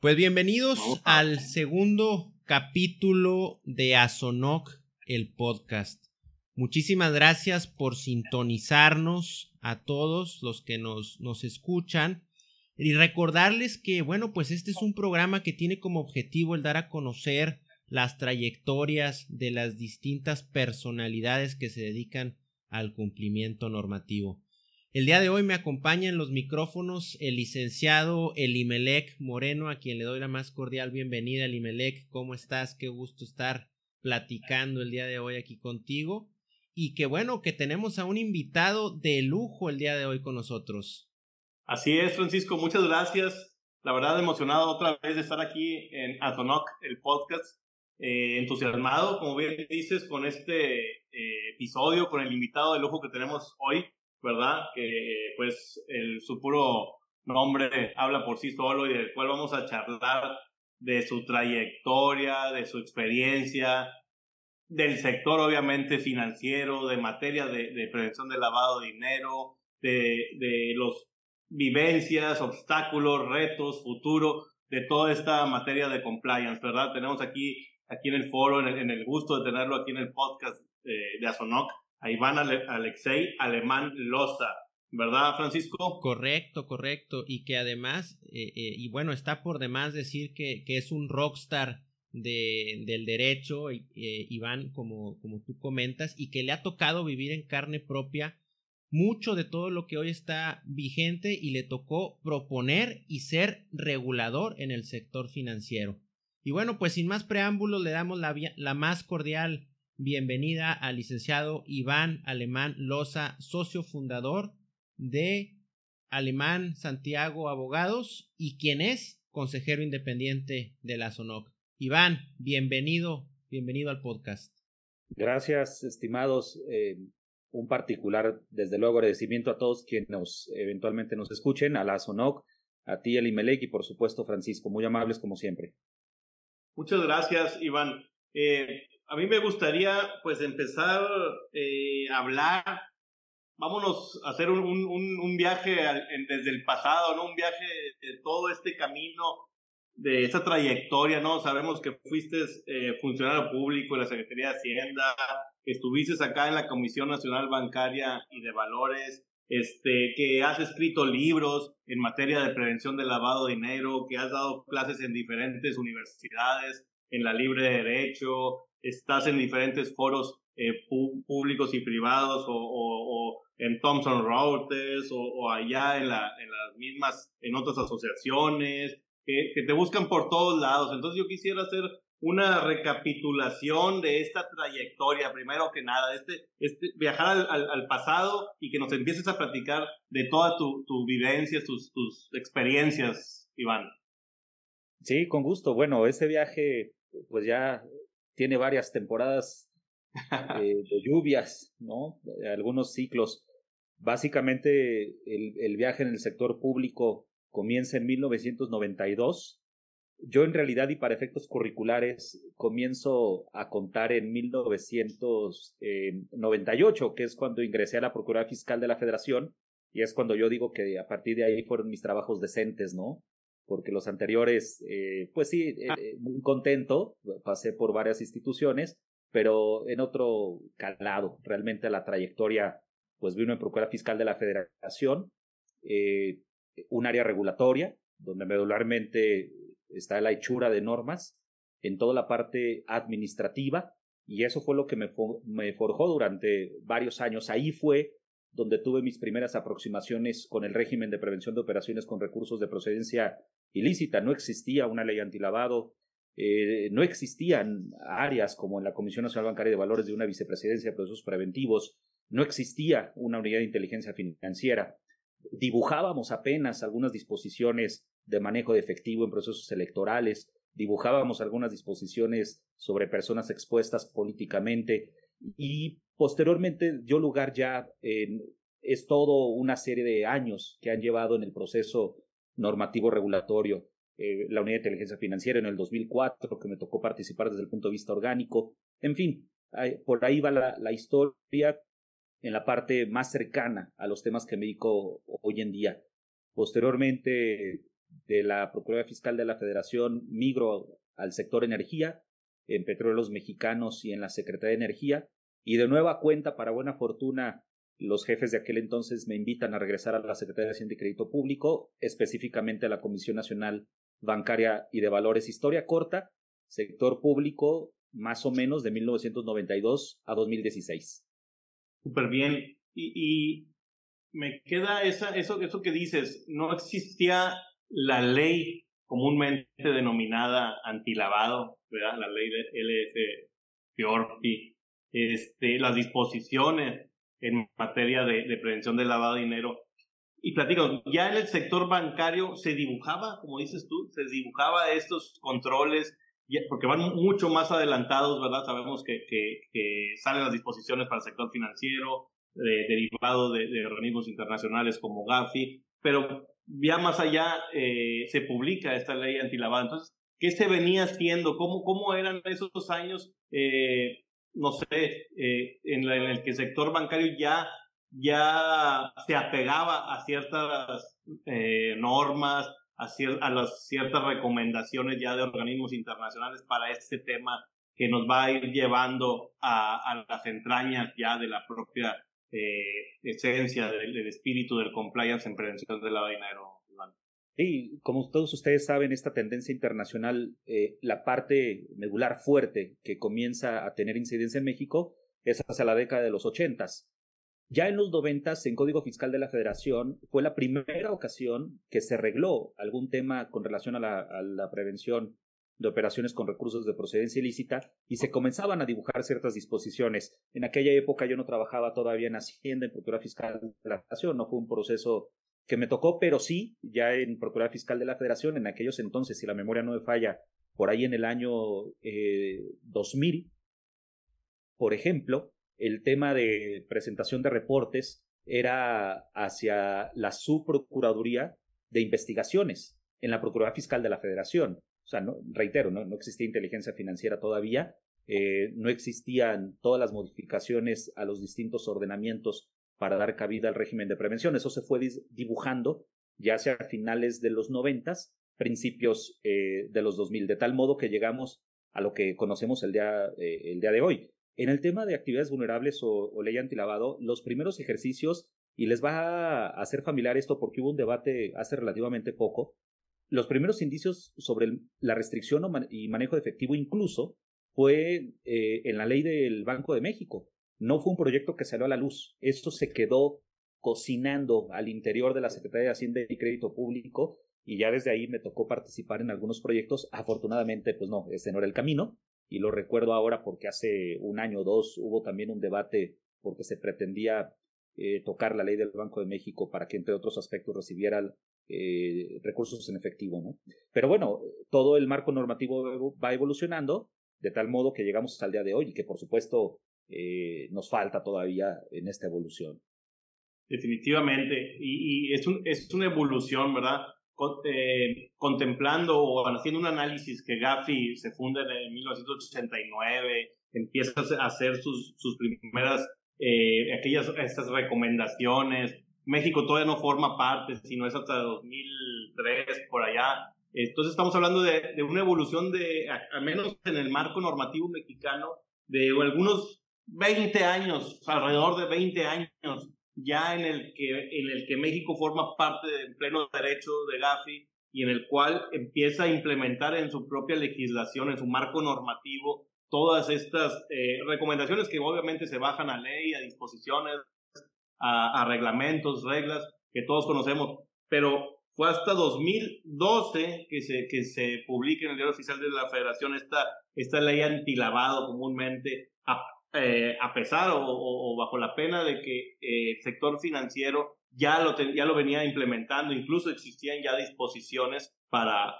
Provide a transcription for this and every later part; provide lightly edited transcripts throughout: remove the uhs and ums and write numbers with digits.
Pues bienvenidos al segundo capítulo de Asonoc, el podcast. Muchísimas gracias por sintonizarnos a todos los que nos escuchan y recordarles que, bueno, pues este es un programa que tiene como objetivo el dar a conocer las trayectorias de las distintas personalidades que se dedican al cumplimiento normativo. El día de hoy me acompaña en los micrófonos el licenciado Elimelec Moreno, a quien le doy la más cordial bienvenida. Elimelec, ¿cómo estás? Qué gusto estar platicando el día de hoy aquí contigo. Y qué bueno que tenemos a un invitado de lujo el día de hoy con nosotros. Así es, Francisco, muchas gracias. La verdad, emocionado otra vez de estar aquí en Asonoc, el podcast. Entusiasmado, como bien dices, con este episodio, con el invitado de lujo que tenemos hoy, ¿verdad? Que pues su puro nombre habla por sí solo y del cual vamos a charlar de su trayectoria, de su experiencia, del sector obviamente financiero, de materia de prevención del lavado de dinero, de los vivencias, obstáculos, retos, futuro, de toda esta materia de compliance, ¿verdad? Tenemos aquí en el foro, en el gusto de tenerlo aquí en el podcast de Asonoc, a Iván Alexei Alemán Loza, ¿verdad, Francisco? Correcto. Y que además, y bueno, está por demás decir que es un rockstar del derecho, Iván, como tú comentas, y que le ha tocado vivir en carne propia mucho de todo lo que hoy está vigente y le tocó proponer y ser regulador en el sector financiero. Y bueno, pues sin más preámbulos le damos la más cordial bienvenida al licenciado Iván Alemán Loza, socio fundador de Alemán Santiago Abogados y quien es consejero independiente de la Asonoc. Iván, bienvenido al podcast. Gracias, estimados. Un particular, desde luego, agradecimiento a todos quienes eventualmente nos escuchen, a la Asonoc, a ti, Elimelec, y por supuesto, Francisco, muy amables como siempre. Muchas gracias, Iván. A mí me gustaría pues empezar a hablar. Vámonos a hacer un viaje desde el pasado, ¿no? Un viaje de todo este camino, de esa trayectoria, ¿no? Sabemos que fuiste funcionario público en la Secretaría de Hacienda, estuviste acá en la Comisión Nacional Bancaria y de Valores, que has escrito libros en materia de prevención del lavado de dinero, que has dado clases en diferentes universidades, en la Libre de Derecho, estás en diferentes foros públicos y privados o en Thomson Reuters o allá en las mismas, en otras asociaciones, que te buscan por todos lados. Entonces yo quisiera hacer una recapitulación de esta trayectoria, primero que nada, viajar al pasado y que nos empieces a platicar de toda tu vivencia, tus experiencias, Iván. Sí, con gusto. Bueno, este viaje pues ya tiene varias temporadas de lluvias, ¿no? Algunos ciclos. Básicamente el viaje en el sector público comienza en 1992. Yo en realidad y para efectos curriculares comienzo a contar en 1998, que es cuando ingresé a la Procuraduría Fiscal de la Federación, y es cuando yo digo que a partir de ahí fueron mis trabajos decentes, ¿no? Porque los anteriores, pues sí, muy contento, pasé por varias instituciones, pero en otro calado. Realmente la trayectoria, pues vino en Procuraduría Fiscal de la Federación, un área regulatoria, donde medularmente está la hechura de normas en toda la parte administrativa, y eso fue lo que me forjó durante varios años. Ahí fue donde tuve mis primeras aproximaciones con el régimen de prevención de operaciones con recursos de procedencia ilícita. No existía una ley antilavado, no existían áreas como en la Comisión Nacional Bancaria de Valores de una vicepresidencia de procesos preventivos, no existía una unidad de inteligencia financiera. Dibujábamos apenas algunas disposiciones de manejo de efectivo en procesos electorales, dibujábamos algunas disposiciones sobre personas expuestas políticamente y posteriormente dio lugar ya, es todo una serie de años que han llevado en el proceso normativo regulatorio. La unidad de inteligencia financiera en el 2004, que me tocó participar desde el punto de vista orgánico. En fin, por ahí va la historia en la parte más cercana a los temas que me dedico hoy en día. Posteriormente de la Procuraduría Fiscal de la Federación migro al sector energía, en Petróleos Mexicanos y en la Secretaría de Energía, y de nueva cuenta, para buena fortuna, los jefes de aquel entonces me invitan a regresar a la Secretaría de Hacienda y Crédito Público, específicamente a la Comisión Nacional Bancaria y de Valores. Historia corta, sector público, más o menos de 1992 a 2016. Súper bien. Y me queda eso que dices, no existía la ley comúnmente denominada antilavado, ¿verdad? La ley de LF-FIORFI, las disposiciones en materia de prevención del lavado de dinero. Y platico, ya en el sector bancario se dibujaba, como dices tú, se dibujaba estos controles, porque van mucho más adelantados, ¿verdad? Sabemos que salen las disposiciones para el sector financiero, derivado de organismos internacionales como Gafi, pero ya más allá se publica esta ley antilavado. Entonces, ¿qué se venía haciendo? ¿Cómo eran esos años, no sé, en el que el sector bancario ya se apegaba a ciertas normas, a las ciertas recomendaciones ya de organismos internacionales para este tema que nos va a ir llevando a las entrañas ya de la propia esencia del espíritu del compliance en prevención del lavado de dinero, Iván? Sí, como todos ustedes saben, esta tendencia internacional, la parte medular fuerte que comienza a tener incidencia en México es hacia la década de los 80s. Ya en los 90s, en Código Fiscal de la Federación, fue la primera ocasión que se arregló algún tema con relación a la prevención de operaciones con recursos de procedencia ilícita y se comenzaban a dibujar ciertas disposiciones. En aquella época yo no trabajaba todavía en Hacienda, en Procuraduría Fiscal de la Federación, no fue un proceso que me tocó, pero sí, ya en Procuraduría Fiscal de la Federación, en aquellos entonces, si la memoria no me falla, por ahí en el año 2000, por ejemplo, el tema de presentación de reportes era hacia la Subprocuraduría de Investigaciones en la Procuraduría Fiscal de la Federación. O sea, reitero, no existía inteligencia financiera todavía, no existían todas las modificaciones a los distintos ordenamientos para dar cabida al régimen de prevención. Eso se fue dibujando ya hacia finales de los 90s, principios de los 2000, de tal modo que llegamos a lo que conocemos el día de hoy. En el tema de actividades vulnerables o ley antilavado, los primeros ejercicios, y les va a hacer familiar esto porque hubo un debate hace relativamente poco, los primeros indicios sobre la restricción y manejo de efectivo incluso fue en la ley del Banco de México. No fue un proyecto que salió a la luz. Esto se quedó cocinando al interior de la Secretaría de Hacienda y Crédito Público y ya desde ahí me tocó participar en algunos proyectos. Afortunadamente, pues no, ese no era el camino. Y lo recuerdo ahora porque hace un año o dos hubo también un debate porque se pretendía tocar la ley del Banco de México para que, entre otros aspectos, recibiera recursos en efectivo, ¿no? Pero bueno, todo el marco normativo va evolucionando de tal modo que llegamos al día de hoy y que, por supuesto, nos falta todavía en esta evolución. Definitivamente, y es una evolución, ¿verdad? Contemplando o haciendo un análisis que Gafi se funda en 1989, empieza a hacer sus primeras estas recomendaciones. México todavía no forma parte, sino es hasta 2003 por allá. Entonces estamos hablando de una evolución al menos en el marco normativo mexicano, de algunos 20 años, alrededor de 20 años, ya en el que México forma parte en pleno derecho de Gafi y en el cual empieza a implementar en su propia legislación, en su marco normativo, todas estas recomendaciones que obviamente se bajan a ley, a disposiciones, a reglamentos, reglas que todos conocemos, pero fue hasta 2012 que se publica en el Diario Oficial de la Federación esta ley antilavado comúnmente, a pesar o bajo la pena de que el sector financiero ya lo venía implementando, incluso existían ya disposiciones para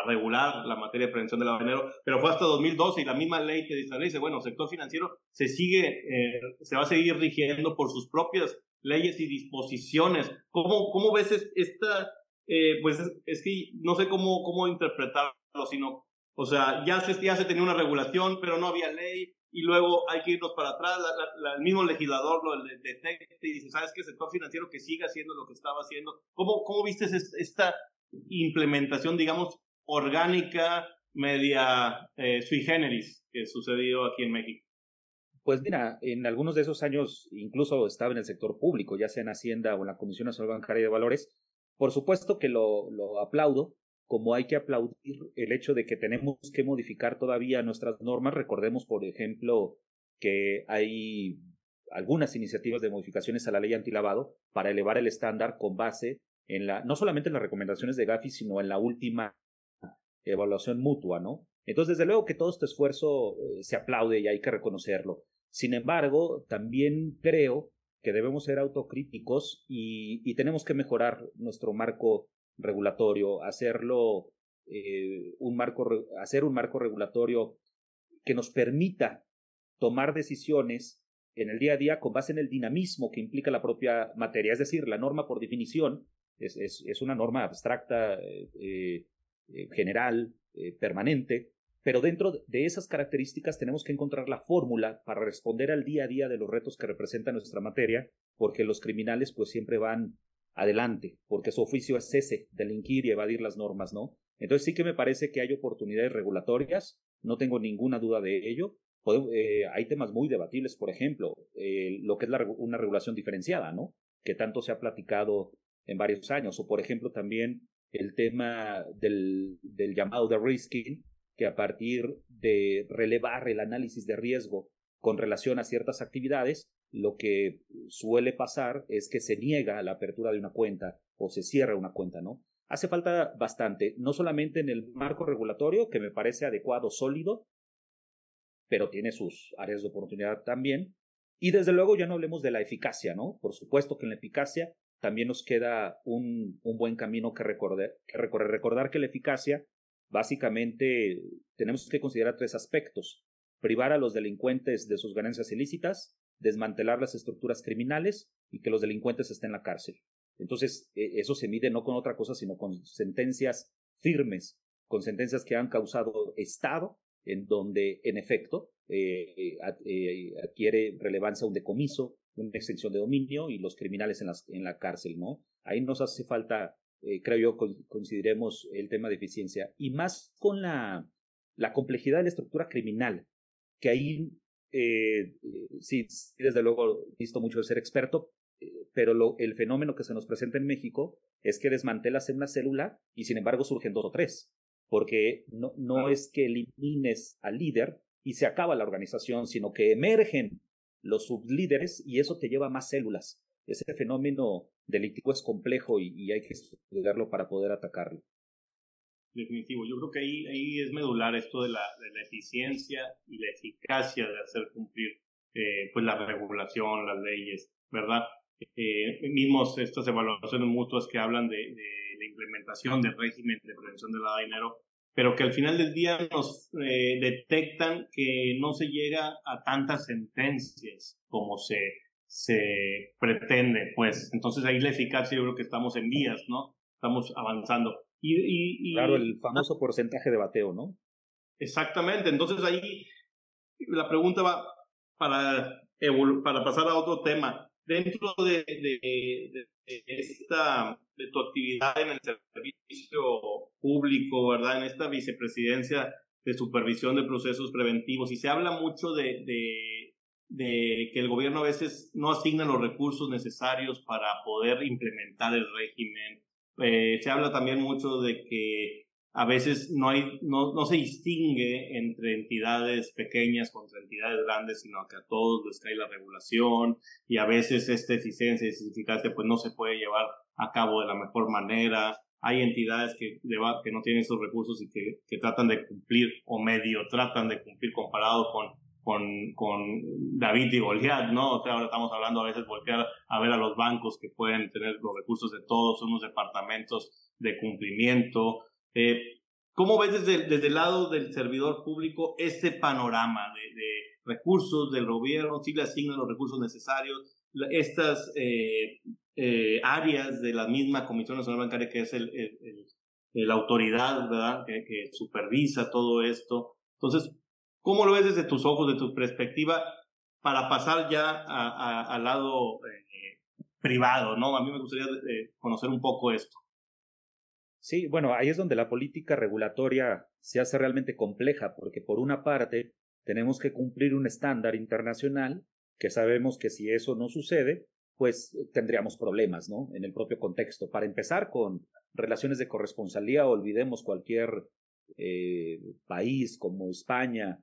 regular la materia de prevención del lavado de dinero, pero fue hasta 2012 y la misma ley que establece, bueno, el sector financiero se va a seguir rigiendo por sus propias leyes y disposiciones. ¿Cómo ves esta? Pues es que no sé cómo interpretarlo, sino, o sea, ya se tenía una regulación, pero no había ley, y luego hay que irnos para atrás, el mismo legislador lo detecta y dice, ¿sabes qué? El sector financiero que siga haciendo lo que estaba haciendo. ¿Cómo viste esta implementación, digamos, orgánica, media sui generis que sucedió aquí en México? Pues mira, en algunos de esos años incluso estaba en el sector público, ya sea en Hacienda o en la Comisión Nacional Bancaria de Valores. Por supuesto que lo aplaudo, como hay que aplaudir el hecho de que tenemos que modificar todavía nuestras normas. Recordemos, por ejemplo, que hay algunas iniciativas de modificaciones a la ley antilavado para elevar el estándar con base en no solamente en las recomendaciones de Gafi, sino en la última evaluación mutua, ¿no? Entonces, desde luego que todo este esfuerzo se aplaude y hay que reconocerlo. Sin embargo, también creo que debemos ser autocríticos y tenemos que mejorar nuestro marco regulatorio, hacerlo hacer un marco regulatorio que nos permita tomar decisiones en el día a día con base en el dinamismo que implica la propia materia. Es decir, la norma por definición es una norma abstracta, general, permanente, pero dentro de esas características tenemos que encontrar la fórmula para responder al día a día de los retos que representa nuestra materia, porque los criminales pues siempre van adelante, porque su oficio es ese, delinquir y evadir las normas, ¿no? Entonces sí que me parece que hay oportunidades regulatorias, no tengo ninguna duda de ello. Hay temas muy debatibles, por ejemplo, lo que es una regulación diferenciada, ¿no? Que tanto se ha platicado en varios años, o por ejemplo también el tema del llamado de-risking, que a partir de relevar el análisis de riesgo con relación a ciertas actividades, lo que suele pasar es que se niega la apertura de una cuenta o se cierra una cuenta, ¿no? Hace falta bastante, no solamente en el marco regulatorio, que me parece adecuado, sólido, pero tiene sus áreas de oportunidad también. Y desde luego ya no hablemos de la eficacia, ¿no? Por supuesto que en la eficacia también nos queda un buen camino que recorrer. Recordar que la eficacia, básicamente, tenemos que considerar 3 aspectos: privar a los delincuentes de sus ganancias ilícitas, desmantelar las estructuras criminales y que los delincuentes estén en la cárcel. Entonces, eso se mide no con otra cosa, sino con sentencias firmes, con sentencias que han causado Estado, en donde, en efecto, adquiere relevancia un decomiso, una extensión de dominio y los criminales en la cárcel, ¿no? Ahí nos hace falta, creo yo, consideremos el tema de eficiencia, y más con la complejidad de la estructura criminal, que ahí sí, desde luego, visto mucho de ser experto, pero el fenómeno que se nos presenta en México es que desmantelas en una célula y sin embargo surgen 2 o 3, porque no es que elimines al líder y se acaba la organización, sino que emergen los sublíderes y eso te lleva a más células. Ese fenómeno delictivo es complejo y hay que estudiarlo para poder atacarlo. Definitivo, yo creo que ahí es medular esto de la eficiencia y la eficacia de hacer cumplir pues la regulación, las leyes, ¿verdad? Mismos estas evaluaciones mutuas que hablan de la implementación del régimen de prevención del lavado de dinero, pero que al final del día nos detectan que no se llega a tantas sentencias como se pretende, pues. Entonces ahí la eficacia, yo creo que estamos en vías, ¿no? Estamos avanzando. Claro, el famoso porcentaje de bateo, ¿no? Exactamente, entonces ahí la pregunta va para pasar a otro tema. Dentro de tu actividad en el servicio público, ¿verdad? En esta vicepresidencia de supervisión de procesos preventivos, y se habla mucho de que el gobierno a veces no asigna los recursos necesarios para poder implementar el régimen. Se habla también mucho de que a veces no se distingue entre entidades pequeñas contra entidades grandes, sino que a todos les cae la regulación, y a veces esta eficiencia y eficacia pues no se puede llevar a cabo de la mejor manera. Hay entidades que no tienen esos recursos y que tratan de cumplir, o medio tratan de cumplir, comparado con David y Goliat, ¿no? O sea, ahora estamos hablando a veces voltear a ver a los bancos que pueden tener los recursos de todos, son unos departamentos de cumplimiento. ¿Cómo ves desde el lado del servidor público este panorama de recursos del gobierno? ¿Sí le asignan los recursos necesarios? Estas áreas de la misma Comisión Nacional Bancaria, que es la autoridad, ¿verdad? Que supervisa todo esto. Entonces, ¿cómo lo ves desde tus ojos, de tu perspectiva, para pasar ya al lado privado, ¿no? A mí me gustaría conocer un poco esto. Sí, bueno, ahí es donde la política regulatoria se hace realmente compleja, porque por una parte tenemos que cumplir un estándar internacional que sabemos que si eso no sucede, pues tendríamos problemas, ¿no? En el propio contexto. Para empezar con relaciones de corresponsalía, olvidemos cualquier país como España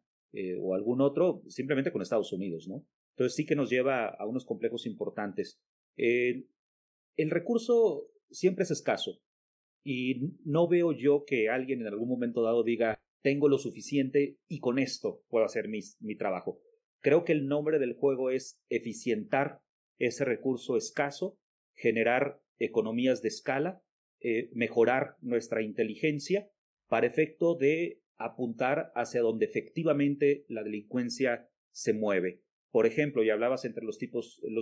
o algún otro, simplemente con Estados Unidos, ¿no? Entonces sí que nos lleva a unos complejos importantes. El recurso siempre es escaso. Y no veo yo que alguien en algún momento dado diga, tengo lo suficiente y con esto puedo hacer mi trabajo. Creo que el nombre del juego es eficientar ese recurso escaso, generar economías de escala, mejorar nuestra inteligencia para efecto de apuntar hacia donde efectivamente la delincuencia se mueve. Por ejemplo, y hablabas entre los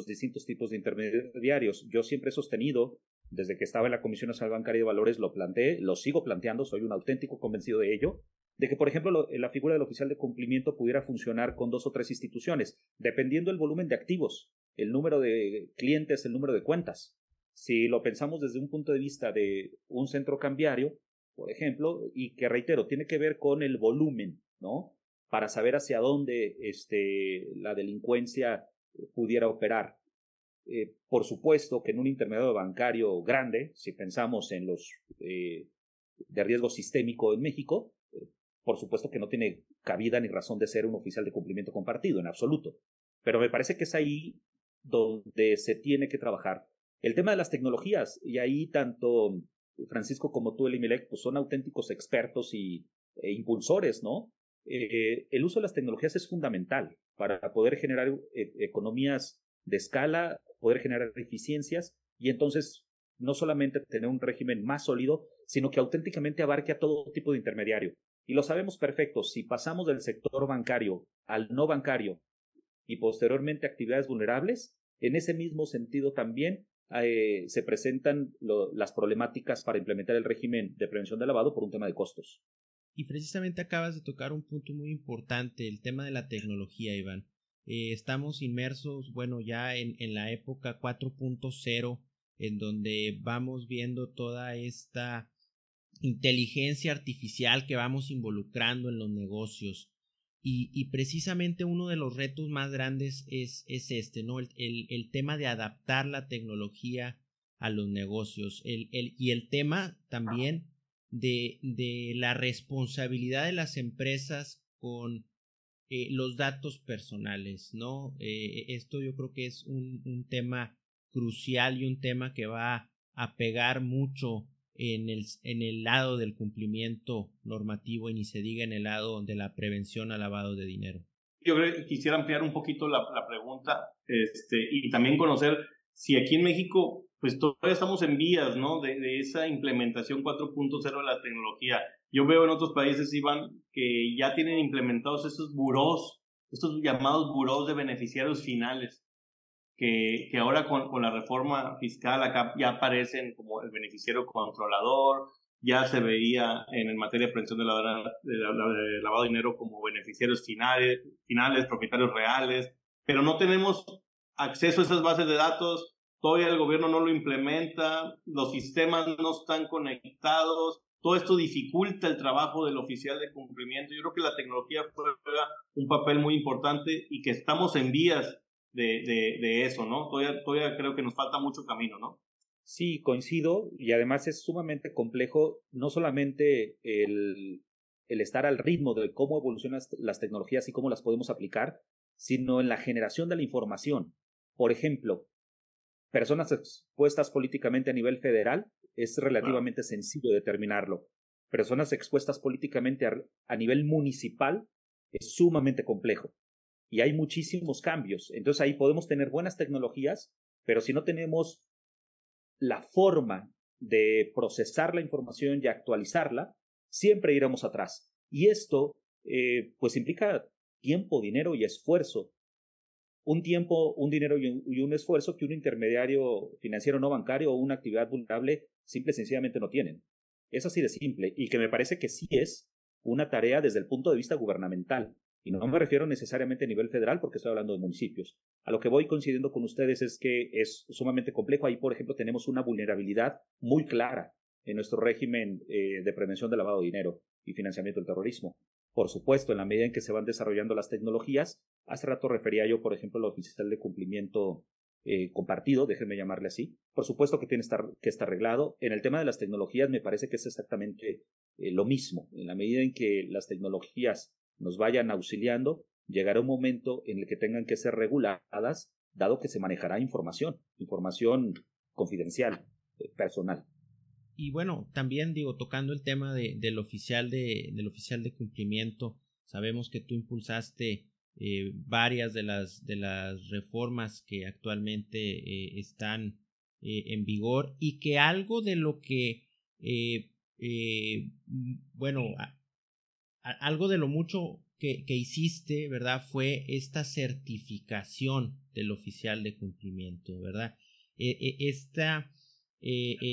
distintos tipos de intermediarios, yo siempre he sostenido desde que estaba en la Comisión Nacional Bancaria y de Valores lo planteé, lo sigo planteando, soy un auténtico convencido de ello, de que, por ejemplo, la figura del oficial de cumplimiento pudiera funcionar con 2 o 3 instituciones, dependiendo del volumen de activos, el número de clientes, el número de cuentas. Si lo pensamos desde un punto de vista de un centro cambiario, por ejemplo, y que reitero, tiene que ver con el volumen, ¿no? Para saber hacia dónde la delincuencia pudiera operar. Por supuesto que en un intermediario bancario grande, si pensamos en los de riesgo sistémico en México, por supuesto que no tiene cabida ni razón de ser un oficial de cumplimiento compartido, en absoluto. Pero me parece que es ahí donde se tiene que trabajar. El tema de las tecnologías, y ahí tanto Francisco como tú, Elimilec, pues son auténticos expertos e impulsores, ¿no? El uso de las tecnologías es fundamental para poder generar economías de escala, poder generar eficiencias y entonces no solamente tener un régimen más sólido, sino que auténticamente abarque a todo tipo de intermediario. Y lo sabemos perfecto, si pasamos del sector bancario al no bancario y posteriormente actividades vulnerables, en ese mismo sentido también se presentan las problemáticas para implementar el régimen de prevención de lavado por un tema de costos. Y precisamente acabas de tocar un punto muy importante, el tema de la tecnología, Iván. Estamos inmersos, bueno, ya en la época 4.0, en donde vamos viendo toda esta inteligencia artificial que vamos involucrando en los negocios. Y precisamente uno de los retos más grandes es ¿no? El tema de adaptar la tecnología a los negocios. Y el tema también de la responsabilidad de las empresas con los datos personales, ¿no? Esto yo creo que es un tema crucial y un tema que va a pegar mucho en el lado del cumplimiento normativo y ni se diga en el lado de la prevención al lavado de dinero. Yo quisiera ampliar un poquito la pregunta y también conocer si aquí en México pues todavía estamos en vías, ¿no? de esa implementación 4.0 de la tecnología. Yo veo en otros países, Iván, que ya tienen implementados esos burós, estos llamados burós de beneficiarios finales, que ahora con la reforma fiscal acá ya aparecen como el beneficiario controlador, ya se veía en materia de prevención de lavado de dinero como beneficiarios finales, propietarios reales, pero no tenemos acceso a esas bases de datos, todavía el gobierno no lo implementa, los sistemas no están conectados, todo esto dificulta el trabajo del oficial de cumplimiento. Yo creo que la tecnología juega un papel muy importante y que estamos en vías de eso, ¿no? Todavía creo que nos falta mucho camino, ¿no? Sí, coincido, y además es sumamente complejo no solamente el estar al ritmo de cómo evolucionan las tecnologías y cómo las podemos aplicar, sino en la generación de la información. Por ejemplo, personas expuestas políticamente a nivel federal es relativamente sencillo determinarlo. Personas expuestas políticamente a nivel municipal es sumamente complejo. Y hay muchísimos cambios. Entonces ahí podemos tener buenas tecnologías, pero si no tenemos la forma de procesar la información y actualizarla, siempre iremos atrás. Y esto, pues implica tiempo, dinero y esfuerzo. Un tiempo, un dinero y un esfuerzo que un intermediario financiero no bancario o una actividad vulnerable simple y sencillamente no tienen. Es así de simple y que me parece que sí es una tarea desde el punto de vista gubernamental. Y no me refiero necesariamente a nivel federal porque estoy hablando de municipios. A lo que voy coincidiendo con ustedes es que es sumamente complejo. Ahí, por ejemplo, tenemos una vulnerabilidad muy clara en nuestro régimen de prevención del lavado de dinero y financiamiento del terrorismo. Por supuesto, en la medida en que se van desarrollando las tecnologías, hace rato refería yo, por ejemplo, al oficial de cumplimiento compartido, déjenme llamarle así. Por supuesto que tiene que estar arreglado. En el tema de las tecnologías me parece que es exactamente lo mismo. En la medida en que las tecnologías nos vayan auxiliando, llegará un momento en el que tengan que ser reguladas, dado que se manejará información confidencial, personal. Y bueno, también tocando el tema del oficial de cumplimiento, sabemos que tú impulsaste varias de las reformas que actualmente están en vigor, y que algo de lo que algo de lo mucho que hiciste, ¿verdad?, fue esta certificación del oficial de cumplimiento, ¿verdad? Esta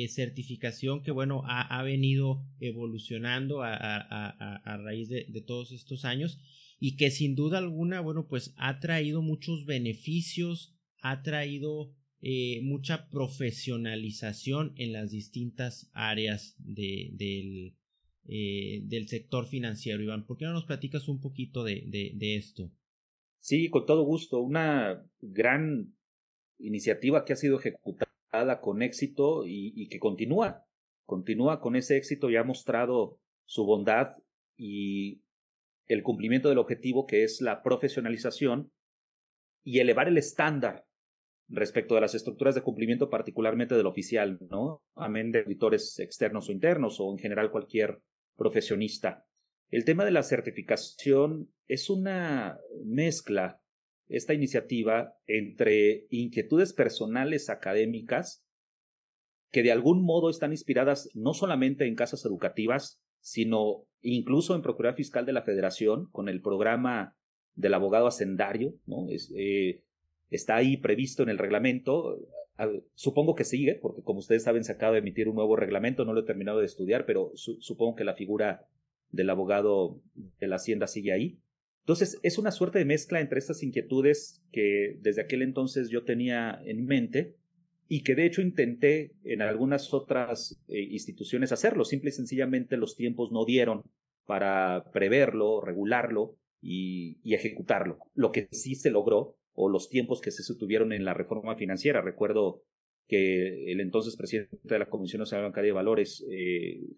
certificación que, ha venido evolucionando a raíz de todos estos años, y que sin duda alguna, pues ha traído muchos beneficios, ha traído mucha profesionalización en las distintas áreas del sector financiero. Iván, ¿por qué no nos platicas un poquito de esto? Sí, con todo gusto. Una gran iniciativa que ha sido ejecutada con éxito y que continúa con ese éxito y ha mostrado su bondad y el cumplimiento del objetivo, que es la profesionalización y elevar el estándar respecto de las estructuras de cumplimiento, particularmente del oficial, ¿no? Amén de auditores externos o internos, o en general cualquier profesionista. El tema de la certificación es una mezcla, esta iniciativa, entre inquietudes personales académicas que de algún modo están inspiradas no solamente en casas educativas, sino incluso en Procuraduría Fiscal de la Federación, con el programa del abogado hacendario, ¿no? Está ahí previsto en el reglamento. Supongo que sigue, porque como ustedes saben, se acaba de emitir un nuevo reglamento, no lo he terminado de estudiar, pero supongo que la figura del abogado de la Hacienda sigue ahí. Entonces, es una suerte de mezcla entre estas inquietudes que desde aquel entonces yo tenía en mente, y que de hecho intenté en algunas otras instituciones hacerlo. Simple y sencillamente los tiempos no dieron para preverlo, regularlo y ejecutarlo. Lo que sí se logró, o los tiempos que se tuvieron en la reforma financiera. Recuerdo que el entonces presidente de la Comisión Nacional de Bancaria y Valores,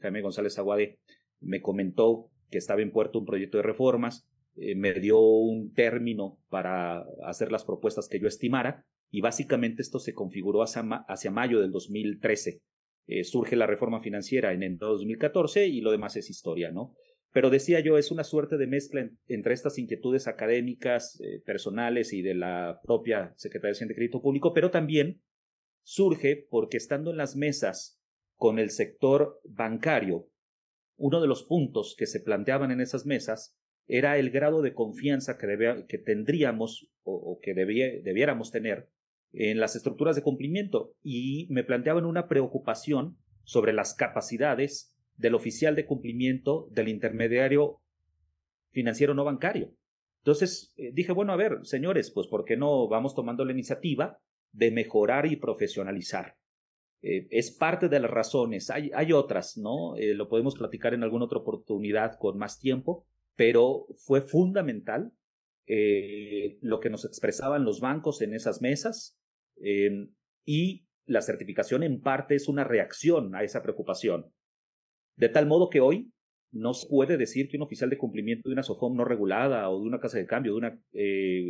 Jaime González Aguade, me comentó que estaba en puerto un proyecto de reformas, me dio un término para hacer las propuestas que yo estimara, y básicamente esto se configuró hacia mayo del 2013. Surge la reforma financiera en el 2014 y lo demás es historia, ¿no? Pero decía yo, es una suerte de mezcla entre estas inquietudes académicas, personales y de la propia Secretaría de Hacienda y Crédito Público, pero también surge porque, estando en las mesas con el sector bancario, uno de los puntos que se planteaban en esas mesas era el grado de confianza que tendríamos o que debiéramos tener en las estructuras de cumplimiento, y me planteaban una preocupación sobre las capacidades del oficial de cumplimiento del intermediario financiero no bancario. Entonces dije, bueno, a ver, señores, pues ¿por qué no vamos tomando la iniciativa de mejorar y profesionalizar? Es parte de las razones, hay otras, ¿no? Lo podemos platicar en alguna otra oportunidad con más tiempo, pero fue fundamental lo que nos expresaban los bancos en esas mesas, y la certificación en parte es una reacción a esa preocupación. De tal modo que hoy no se puede decir que un oficial de cumplimiento de una SOFOM no regulada, o de una casa de cambio, de una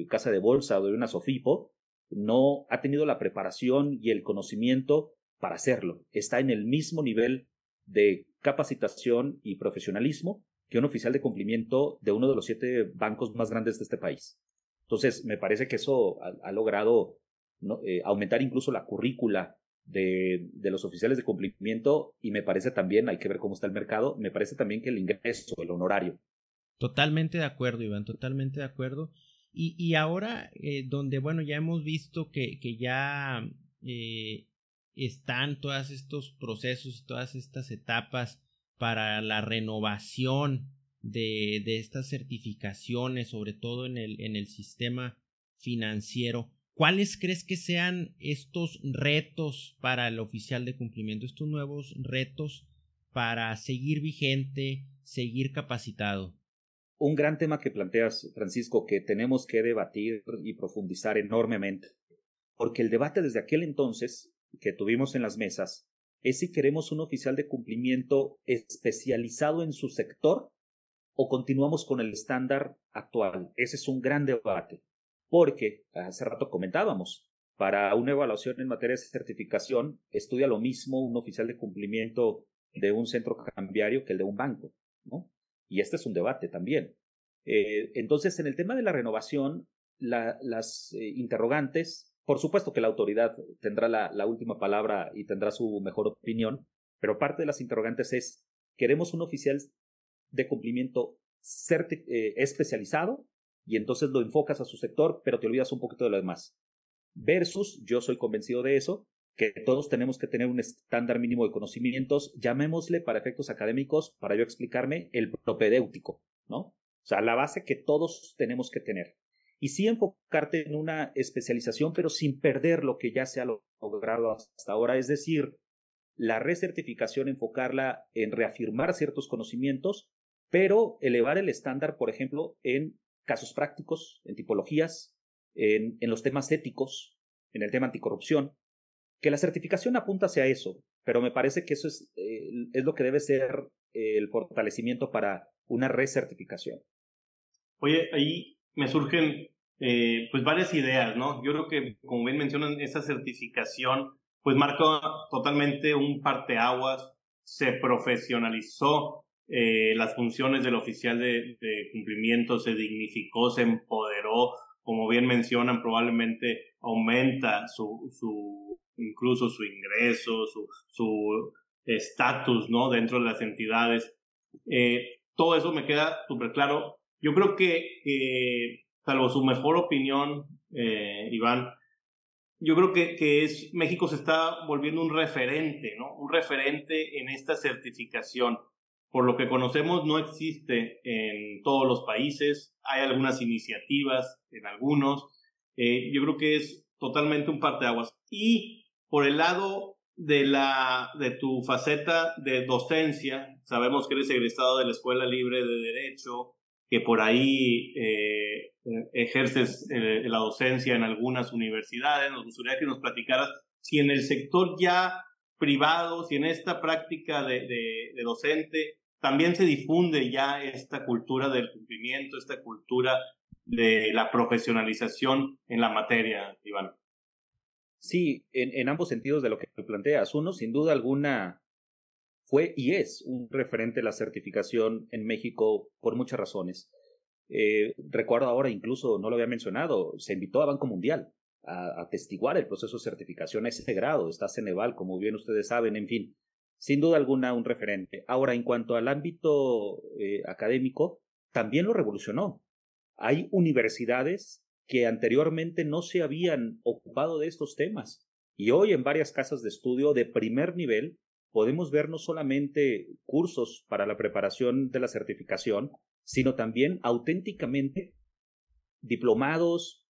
casa de bolsa, o de una SOFIPO, no ha tenido la preparación y el conocimiento para hacerlo. Está en el mismo nivel de capacitación y profesionalismo que un oficial de cumplimiento de uno de los 7 bancos más grandes de este país. Entonces, me parece que eso ha logrado, ¿no?, aumentar incluso la currícula de los oficiales de cumplimiento, y me parece también, hay que ver cómo está el mercado, me parece también que el ingreso, el honorario. Totalmente de acuerdo, Iván, totalmente de acuerdo. Y ahora, donde, ya hemos visto que ya están todos estos procesos, todas estas etapas para la renovación de estas certificaciones, sobre todo en el sistema financiero, ¿cuáles crees que sean estos retos para el oficial de cumplimiento, estos nuevos retos para seguir vigente, seguir capacitado? Un gran tema que planteas, Francisco, que tenemos que debatir y profundizar enormemente, porque el debate desde aquel entonces que tuvimos en las mesas es si queremos un oficial de cumplimiento especializado en su sector o continuamos con el estándar actual. Ese es un gran debate, porque hace rato comentábamos, para una evaluación en materia de certificación estudia lo mismo un oficial de cumplimiento de un centro cambiario que el de un banco, ¿no? Y este es un debate también. Entonces, en el tema de la renovación, las interrogantes, por supuesto que la autoridad tendrá la última palabra y tendrá su mejor opinión, pero parte de las interrogantes es, ¿queremos un oficial de cumplimiento especializado? Y entonces lo enfocas a su sector, pero te olvidas un poquito de lo demás. Versus, yo soy convencido de eso, que todos tenemos que tener un estándar mínimo de conocimientos, llamémosle para efectos académicos, para yo explicarme, el propedéutico, ¿no? O sea, la base que todos tenemos que tener. Y sí enfocarte en una especialización, pero sin perder lo que ya se ha logrado hasta ahora, es decir, la recertificación, enfocarla en reafirmar ciertos conocimientos, pero elevar el estándar, por ejemplo, en casos prácticos, en tipologías, en los temas éticos, en el tema anticorrupción, que la certificación apunta hacia eso, pero me parece que eso es lo que debe ser el fortalecimiento para una recertificación. Oye, ahí me surgen pues varias ideas, ¿no? Yo creo que, como bien mencionan, esa certificación pues marca totalmente un parteaguas, se profesionalizó las funciones del oficial de cumplimiento, se dignificó, se empoderó, como bien mencionan, probablemente aumenta incluso su ingreso, su estatus, ¿no? Dentro de las entidades. Todo eso me queda súper claro. Yo creo que salvo su mejor opinión, Iván, yo creo que México se está volviendo un referente, ¿no? Un referente en esta certificación. Por lo que conocemos, no existe en todos los países. Hay algunas iniciativas en algunos. Yo creo que es totalmente un parteaguas. Y por el lado de tu faceta de docencia, sabemos que eres egresado de la Escuela Libre de Derecho, que por ahí ejerces la docencia en algunas universidades. Nos gustaría que nos platicaras si en el sector ya privado, si en esta práctica de docente también se difunde ya esta cultura del cumplimiento, esta cultura de la profesionalización en la materia, Iván. Sí, en ambos sentidos de lo que planteas. Uno, sin duda alguna, fue y es un referente la certificación en México por muchas razones. Recuerdo ahora, incluso no lo había mencionado, se invitó a Banco Mundial a atestiguar el proceso de certificación a ese grado. Está Ceneval, como bien ustedes saben, en fin, sin duda alguna un referente. Ahora, en cuanto al ámbito académico, también lo revolucionó. Hay universidades que anteriormente no se habían ocupado de estos temas y hoy en varias casas de estudio de primer nivel podemos ver no solamente cursos para la preparación de la certificación, sino también auténticamente diplomados,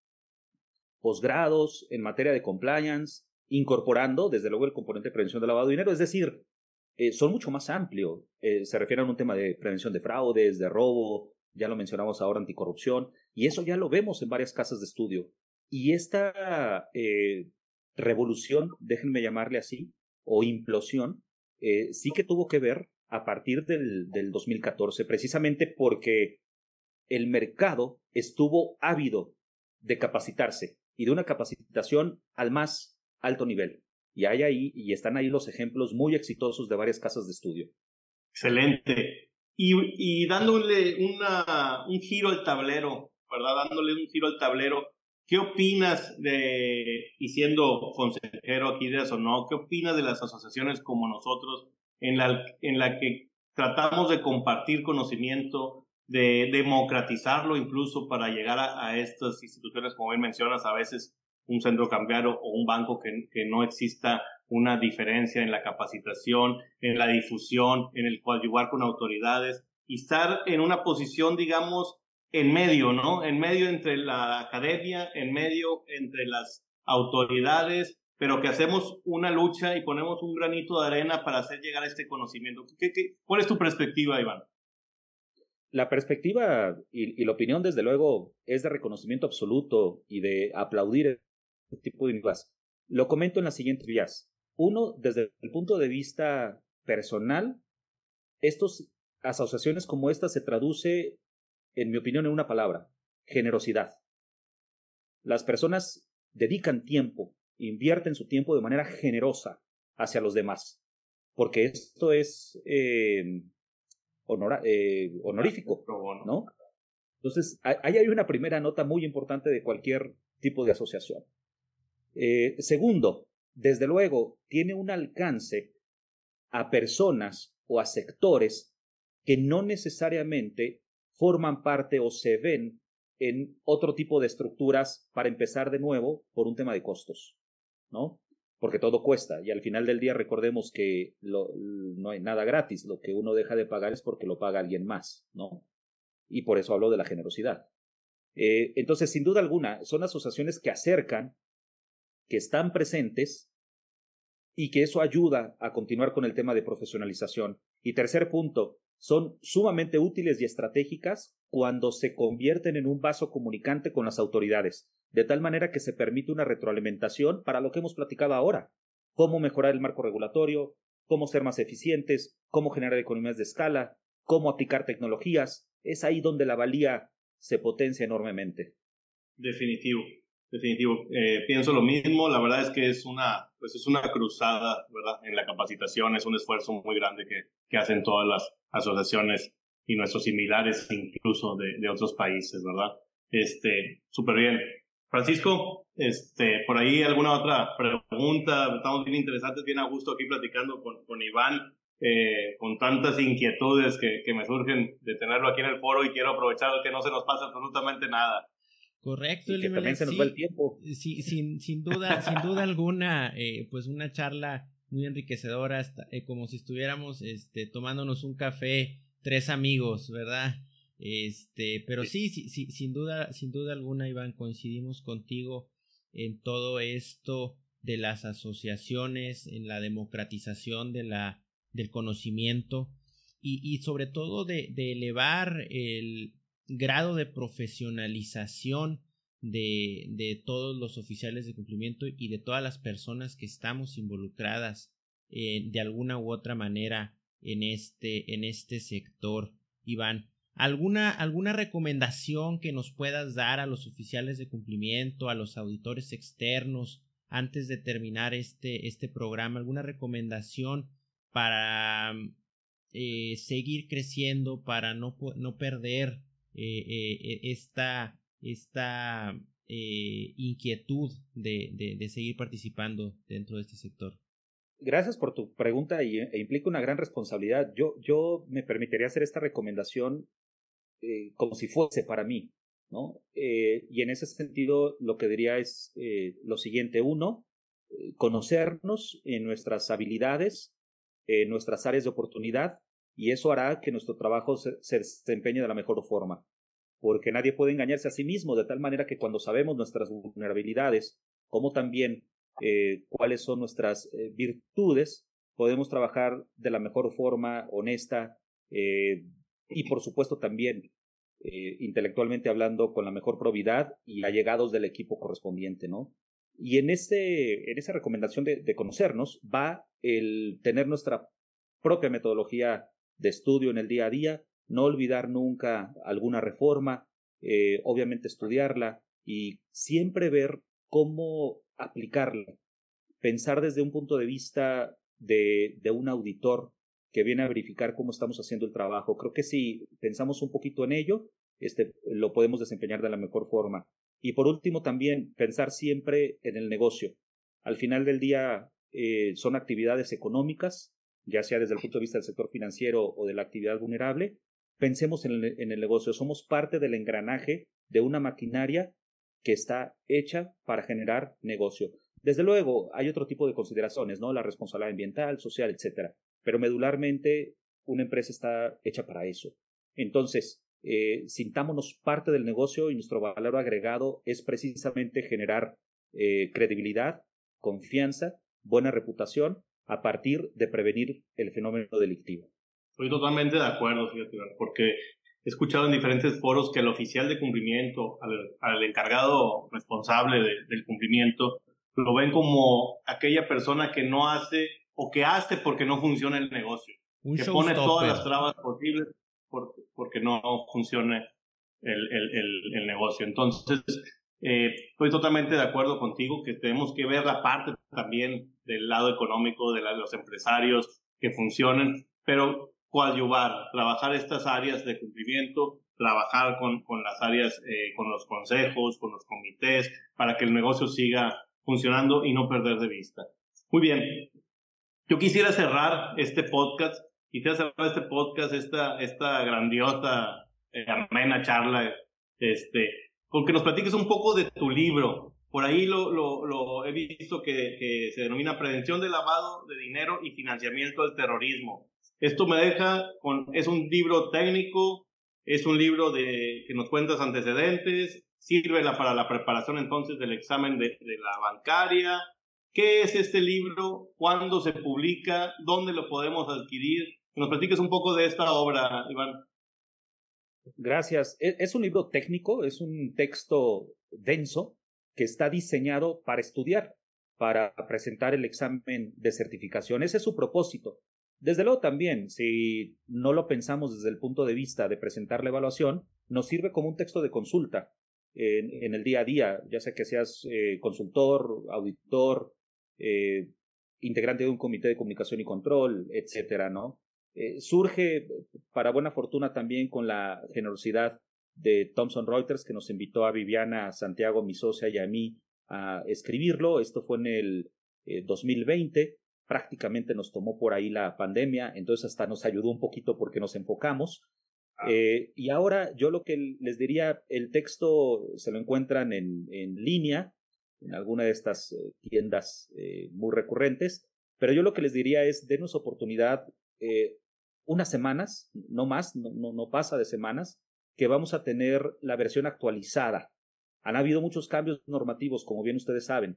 posgrados en materia de compliance, incorporando desde luego el componente de prevención de lavado de dinero, es decir, son mucho más amplios, se refieren a un tema de prevención de fraudes, de robo, ya lo mencionamos ahora, anticorrupción, y eso ya lo vemos en varias casas de estudio. Y esta revolución, déjenme llamarle así, o implosión, sí que tuvo que ver a partir del 2014, precisamente porque el mercado estuvo ávido de capacitarse y de una capacitación al más alto nivel. Y están ahí los ejemplos muy exitosos de varias casas de estudio. Excelente. Y dándole un giro al tablero, ¿verdad? Dándole un giro al tablero, ¿qué opinas y siendo consejero aquí de ASONOC, qué opinas de las asociaciones como nosotros en la que tratamos de compartir conocimiento, de democratizarlo incluso para llegar a estas instituciones, como bien mencionas, a veces un centro cambiario o un banco que no exista una diferencia en la capacitación, en la difusión, en el coadyuvar con autoridades y estar en una posición, digamos, en medio, ¿no? En medio entre la academia, en medio entre las autoridades pero que hacemos una lucha y ponemos un granito de arena para hacer llegar este conocimiento. ¿Cuál es tu perspectiva, Iván? La perspectiva y la opinión, desde luego, es de reconocimiento absoluto y de aplaudir este tipo de iniciativas. Lo comento en las siguientes vías. Uno, desde el punto de vista personal, estas asociaciones como esta se traduce, en mi opinión, en una palabra: generosidad. Las personas dedican tiempo, invierten su tiempo de manera generosa hacia los demás, porque esto es honorífico, ¿no? Entonces, ahí hay una primera nota muy importante de cualquier tipo de asociación. Segundo, desde luego, tiene un alcance a personas o a sectores que no necesariamente forman parte o se ven en otro tipo de estructuras, para empezar de nuevo por un tema de costos, ¿no? Porque todo cuesta, y al final del día recordemos que no hay nada gratis. Lo que uno deja de pagar es porque lo paga alguien más, ¿no? Y por eso hablo de la generosidad. Entonces, sin duda alguna, son asociaciones que acercan, que están presentes, y que eso ayuda a continuar con el tema de profesionalización. Y tercer punto, son sumamente útiles y estratégicas cuando se convierten en un vaso comunicante con las autoridades, de tal manera que se permite una retroalimentación para lo que hemos platicado ahora: cómo mejorar el marco regulatorio, cómo ser más eficientes, cómo generar economías de escala, cómo aplicar tecnologías. Es ahí donde la valía se potencia enormemente. Definitivo. Pienso lo mismo. La verdad es que es una cruzada, ¿verdad? En la capacitación es un esfuerzo muy grande que hacen todas las asociaciones y nuestros similares, incluso de otros países, ¿verdad? Súper bien. Francisco, por ahí alguna otra pregunta. Estamos bien interesantes, bien a gusto aquí platicando con Iván, con tantas inquietudes que me surgen de tenerlo aquí en el foro, y quiero aprovechar que no se nos pasa absolutamente nada. Correcto, y que también se nos va el tiempo. Sí, sin duda alguna, pues una charla muy enriquecedora, como si estuviéramos tomándonos un café, tres amigos, ¿verdad? Pero sí, sin duda alguna, Iván, coincidimos contigo en todo esto de las asociaciones, en la democratización del conocimiento, y sobre todo de elevar el grado de profesionalización de todos los oficiales de cumplimiento y de todas las personas que estamos involucradas de alguna u otra manera en este sector. Iván, ¿alguna recomendación que nos puedas dar a los oficiales de cumplimiento, a los auditores externos, antes de terminar este programa? ¿Alguna recomendación para seguir creciendo, para no perder esta inquietud de seguir participando dentro de este sector? Gracias por tu pregunta, e implica una gran responsabilidad. Yo me permitiría hacer esta recomendación como si fuese para mí, ¿no? Y en ese sentido lo que diría es lo siguiente: uno, conocernos en nuestras habilidades, en nuestras áreas de oportunidad, y eso hará que nuestro trabajo se desempeñe de la mejor forma, porque nadie puede engañarse a sí mismo, de tal manera que cuando sabemos nuestras vulnerabilidades, como también cuáles son nuestras virtudes, podemos trabajar de la mejor forma, honesta, y por supuesto también intelectualmente hablando, con la mejor probidad y allegados del equipo correspondiente, ¿no? Y en esa recomendación de conocernos va el tener nuestra propia metodología de estudio en el día a día, no olvidar nunca alguna reforma, obviamente estudiarla y siempre ver cómo aplicarla, pensar desde un punto de vista de un auditor que viene a verificar cómo estamos haciendo el trabajo. Creo que si pensamos un poquito en ello, lo podemos desempeñar de la mejor forma. Y por último, también pensar siempre en el negocio. Al final del día son actividades económicas, ya sea desde el punto de vista del sector financiero o de la actividad vulnerable. Pensemos en el negocio. Somos parte del engranaje de una maquinaria que está hecha para generar negocio. Desde luego, hay otro tipo de consideraciones, ¿no? La responsabilidad ambiental, social, etcétera. Pero medularmente, una empresa está hecha para eso. Entonces, sintámonos parte del negocio, y nuestro valor agregado es precisamente generar credibilidad, confianza, buena reputación, a partir de prevenir el fenómeno delictivo. Estoy totalmente de acuerdo, fíjate, porque he escuchado en diferentes foros que el oficial de cumplimiento, al encargado responsable del cumplimiento, lo ven como aquella persona que no hace o que hace porque no funciona el negocio, que pone todas las trabas posibles porque no funcione el negocio. Entonces, estoy totalmente de acuerdo contigo que tenemos que ver la parte también del lado económico de los empresarios que funcionen, pero coadyuvar, trabajar estas áreas de cumplimiento, trabajar con las áreas, con los consejos, con los comités, para que el negocio siga funcionando y no perder de vista. Muy bien, yo quisiera cerrar este podcast, esta grandiosa, amena charla, con que nos platiques un poco de tu libro. Por ahí lo he visto que se denomina Prevención del lavado de dinero y financiamiento del terrorismo. Esto me deja es un libro técnico, es un libro que nos cuentas antecedentes, sirve para la preparación entonces del examen de la bancaria. ¿Qué es este libro? ¿Cuándo se publica? ¿Dónde lo podemos adquirir? Que nos platiques un poco de esta obra, Iván. Gracias. Es un libro técnico, es un texto denso que está diseñado para estudiar, para presentar el examen de certificación. Ese es su propósito. Desde luego también, si no lo pensamos desde el punto de vista de presentar la evaluación, nos sirve como un texto de consulta en el día a día, ya sea que seas consultor, auditor, integrante de un comité de comunicación y control, etcétera, ¿no? Surge, para buena fortuna, también con la generosidad de Thomson Reuters, que nos invitó a Viviana, Santiago, mi socia, y a mí a escribirlo. Esto fue en el 2020. Prácticamente nos tomó por ahí la pandemia, entonces hasta nos ayudó un poquito porque nos enfocamos. Y ahora yo lo que les diría, el texto se lo encuentran en línea, en alguna de estas tiendas muy recurrentes, pero yo lo que les diría es, denos oportunidad, unas semanas, no más, no pasa de semanas, que vamos a tener la versión actualizada. Han habido muchos cambios normativos, como bien ustedes saben.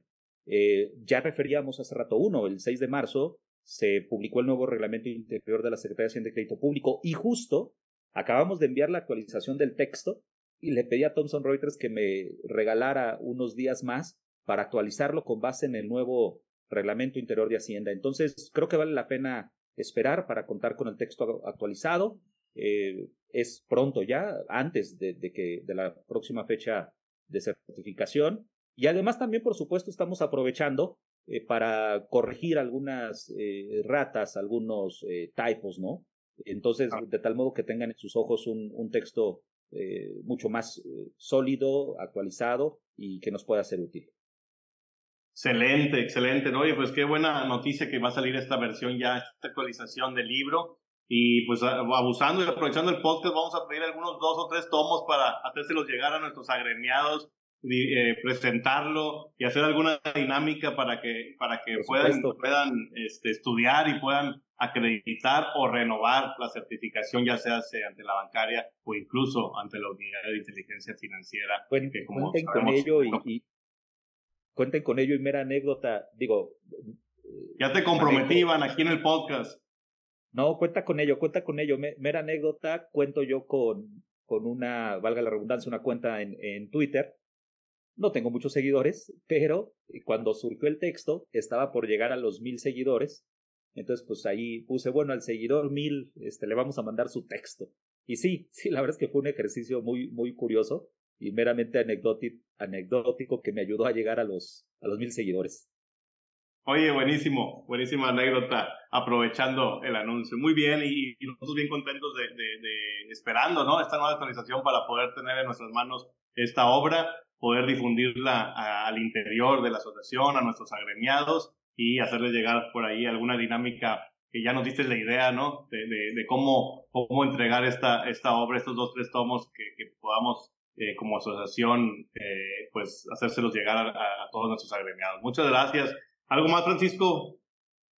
Ya referíamos hace rato el 6 de marzo se publicó el nuevo reglamento interior de la Secretaría de Hacienda y Crédito Público y justo acabamos de enviar la actualización del texto y le pedí a Thomson Reuters que me regalara unos días más para actualizarlo con base en el nuevo reglamento interior de Hacienda. Entonces creo que vale la pena esperar para contar con el texto actualizado. Es pronto ya, antes de la próxima fecha de certificación. Y además también, por supuesto, estamos aprovechando para corregir algunas ratas, algunos typos, ¿no? Entonces, de tal modo que tengan en sus ojos un texto mucho más sólido, actualizado y que nos pueda ser útil. Excelente, excelente, ¿no? Oye, pues qué buena noticia que va a salir esta versión ya, esta actualización del libro. Y pues abusando y aprovechando el podcast, vamos a pedir algunos 2 o 3 tomos para hacérselos llegar a nuestros agremiados, presentarlo y hacer alguna dinámica para que puedan estudiar y puedan acreditar o renovar la certificación, ya sea ante la bancaria o incluso ante la unidad de inteligencia financiera. Cuenten con ello cuenten con ello. Y mera anécdota, digo, ya te comprometí, Iván, aquí en el podcast. No, cuenta con ello. Mera anécdota, cuento yo con una, valga la redundancia, una cuenta en Twitter. No tengo muchos seguidores, pero cuando surgió el texto, estaba por llegar a los 1000 seguidores. Entonces, pues ahí puse, bueno, al seguidor 1000, le vamos a mandar su texto. Y sí, la verdad es que fue un ejercicio muy, muy curioso y meramente anecdótico que me ayudó a llegar a los 1000 seguidores. Oye, buenísima anécdota, aprovechando el anuncio. Muy bien, y nosotros bien contentos de esperando, ¿no? Esta nueva actualización para poder tener en nuestras manos esta obra, poder difundirla al interior de la asociación, a nuestros agremiados y hacerles llegar por ahí alguna dinámica que ya nos diste la idea, ¿no? De cómo entregar esta obra, estos 2 o 3 tomos que podamos como asociación, pues hacérselos llegar a todos nuestros agremiados. Muchas gracias. ¿Algo más, Francisco?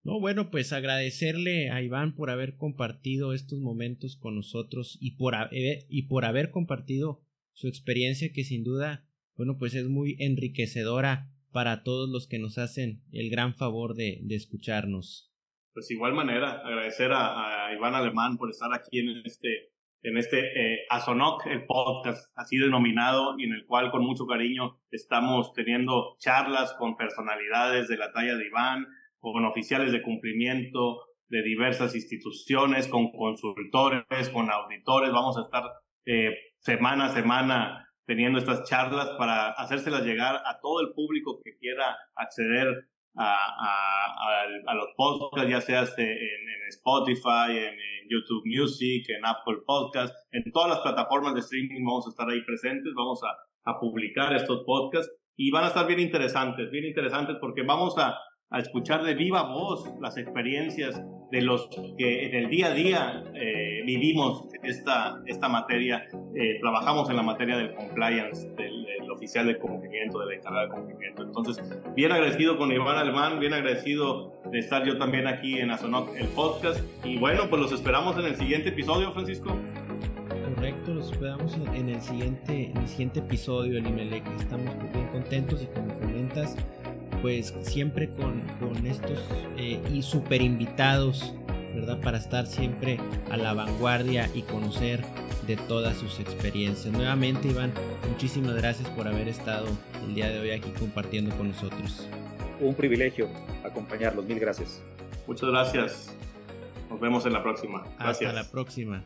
No, bueno, pues agradecerle a Iván por haber compartido estos momentos con nosotros y por haber compartido su experiencia, que sin duda, bueno, pues es muy enriquecedora para todos los que nos hacen el gran favor de escucharnos. Pues igual manera, agradecer a Iván Alemán por estar aquí en este ASONOC, el podcast así denominado, y en el cual con mucho cariño estamos teniendo charlas con personalidades de la talla de Iván, con oficiales de cumplimiento de diversas instituciones, con consultores, con auditores. Vamos a estar semana a semana teniendo estas charlas para hacérselas llegar a todo el público que quiera acceder a los podcasts, ya sea en Spotify, en YouTube Music, en Apple Podcasts, en todas las plataformas de streaming vamos a estar ahí presentes, vamos a publicar estos podcasts y van a estar bien interesantes porque vamos a escuchar de viva voz las experiencias de los que en el día a día vivimos esta materia, trabajamos en la materia del compliance, del oficial de cumplimiento, de la encargada de cumplimiento. Entonces, bien agradecido con Iván Alemán, bien agradecido de estar yo también aquí en ASONOC, el podcast. Y bueno, pues los esperamos en el siguiente episodio, Francisco. Correcto, los esperamos en el siguiente episodio del IMELEC. Estamos bien contentos y como comentas, pues siempre con estos y super invitados, ¿verdad? Para estar siempre a la vanguardia y conocer de todas sus experiencias. Nuevamente, Iván, muchísimas gracias por haber estado el día de hoy aquí compartiendo con nosotros. Un privilegio acompañarlos, mil gracias. Muchas gracias. Nos vemos en la próxima. Gracias. Hasta la próxima.